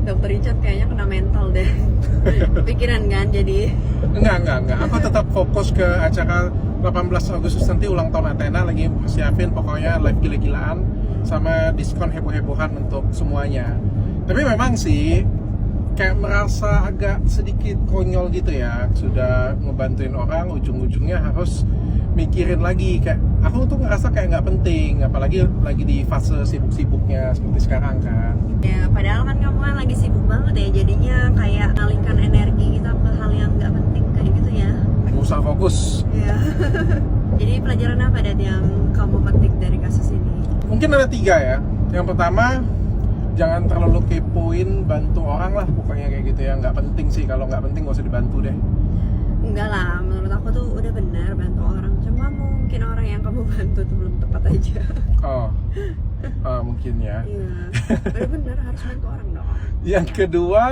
Dokter Richard kayaknya kena mental deh. Pikiran kan jadi. Enggak. Aku tetap fokus ke acara 18 Agustus nanti ulang tahun Athena, lagi siapin pokoknya live gila-gilaan sama diskon heboh-hebohan untuk semuanya. Tapi memang sih kayak merasa agak sedikit konyol gitu ya, sudah ngebantuin orang ujung-ujungnya harus mikirin lagi, kayak aku tuh ngerasa kayak nggak penting, apalagi lagi di fase sibuk-sibuknya seperti sekarang kan. Ya padahal kan kamu kan lagi sibuk banget ya, jadinya kayak alihkan energi kita ke hal yang nggak penting kayak gitu ya. Usah fokus. Ya. Jadi pelajaran apa dan yang kamu petik dari kasus ini? Mungkin ada 3 ya. Yang pertama, jangan terlalu kepoin bantu orang lah, pokoknya kayak gitu ya. Nggak penting sih, kalau nggak penting nggak usah dibantu deh. Enggak lah, menurut aku tuh udah benar bantu orang. Cuma mungkin orang yang kamu bantu tuh belum tepat aja. Mungkin ya. Iya, udah benar harus bantu orang dong. Yang kedua,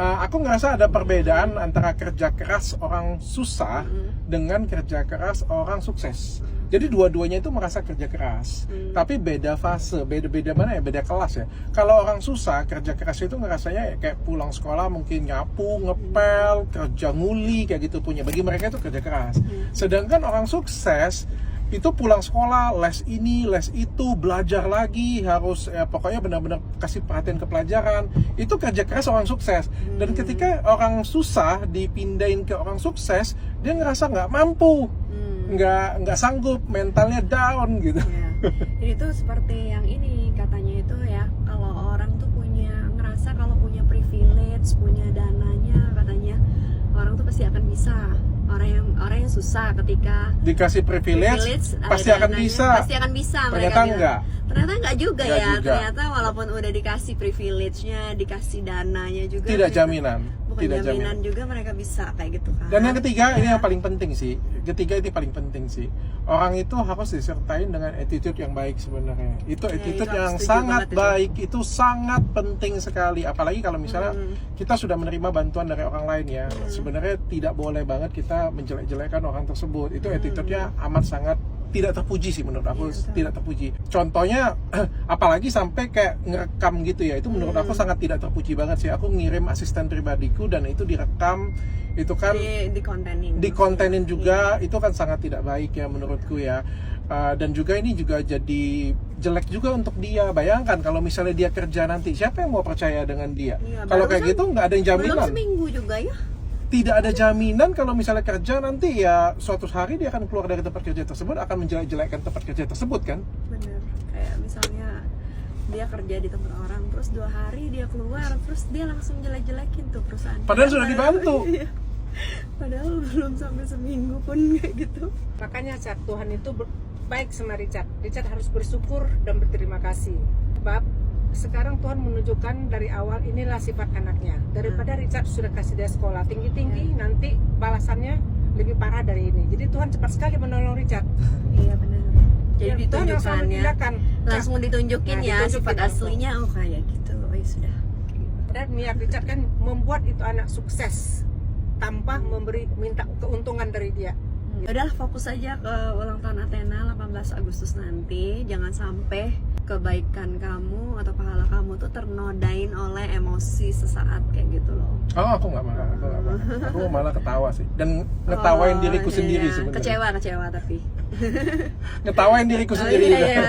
aku ngerasa ada perbedaan antara kerja keras orang susah dengan kerja keras orang sukses. Jadi dua-duanya itu merasa kerja keras, tapi beda fase, beda mana ya, beda kelas ya. Kalau orang susah, kerja keras itu ngerasanya kayak pulang sekolah mungkin nyapu, ngepel, kerja nguli kayak gitu punya. Bagi mereka itu kerja keras. Sedangkan orang sukses itu pulang sekolah, les ini, les itu, belajar lagi, harus pokoknya benar-benar kasih perhatian ke pelajaran. Itu kerja keras orang sukses. Dan ketika orang susah dipindahin ke orang sukses, dia ngerasa nggak mampu, nggak sanggup, mentalnya down gitu. Ya. Jadi itu seperti yang ini katanya itu ya, kalau orang tuh ngerasa kalau punya privilege, punya dananya, katanya orang tuh pasti akan bisa. Orang yang susah ketika dikasih privilege pasti akan bisa. Pasti akan bisa. Ternyata enggak. Ternyata enggak juga enggak ya. juga. Ternyata walaupun udah dikasih privilege-nya, dikasih dananya juga. Tidak jaminan. Bukan Tidak jaminan juga mereka bisa kayak gitu kan. Dan yang ketiga, ini yang paling penting sih. Ini paling penting sih. Orang itu harus disertain dengan attitude yang baik sebenarnya. Itu attitude itu yang setuju sangat banget baik. Itu sangat penting sekali. Apalagi kalau misalnya kita sudah menerima bantuan dari orang lain ya. Sebenarnya tidak boleh banget kita menjelek-jelekan orang tersebut. Itu attitude-nya amat sangat tidak terpuji sih menurut aku. Tidak terpuji. Contohnya apalagi sampai kayak ngerekam gitu ya, itu menurut aku sangat tidak terpuji banget sih. Aku ngirim asisten pribadiku dan itu direkam, itu kan dikontenin juga. Itu kan sangat tidak baik ya menurutku ya. Dan juga ini juga jadi jelek juga untuk dia. Bayangkan kalau misalnya dia kerja nanti, siapa yang mau percaya dengan dia? Kalau kayak gitu nggak ada yang jaminan. Belum seminggu juga ya. Tidak ada jaminan kalau misalnya kerja nanti ya suatu hari dia akan keluar dari tempat kerja tersebut, akan menjelek-jelekkan tempat kerja tersebut kan. Bener, kayak misalnya dia kerja di tempat orang, terus 2 hari dia keluar, terus dia langsung jelek-jelekin tuh perusahaan. Padahal sudah dibantu. Padahal belum sampai seminggu pun kayak gitu. Makanya Chat, Tuhan itu baik sama Richard. Richard harus bersyukur dan berterima kasih. Sebab sekarang Tuhan menunjukkan dari awal inilah sifat anaknya. Daripada Richard sudah kasih dia sekolah tinggi-tinggi, nanti balasannya lebih parah dari ini. Jadi Tuhan cepat sekali menolong Richard. Iya benar. Jadi Tuhan langsung ditunjukkan langsung ditunjukin ya sifat langsung. aslinya. Oh kayak gitu. Oh ya sudah. Dan niat Richard kan membuat itu anak sukses tanpa minta keuntungan dari dia. Udahlah fokus aja ke ulang tahun Athena 18 Agustus nanti. Jangan sampai kebaikan kamu atau pahala kamu tuh ternodain oleh emosi sesaat kayak gitu loh. Oh, aku nggak marah. Aku malah ketawa sih. Dan ngetawain diriku sendiri sebenarnya. Kecewa tapi. Ngetawain diriku sendiri juga. Iya.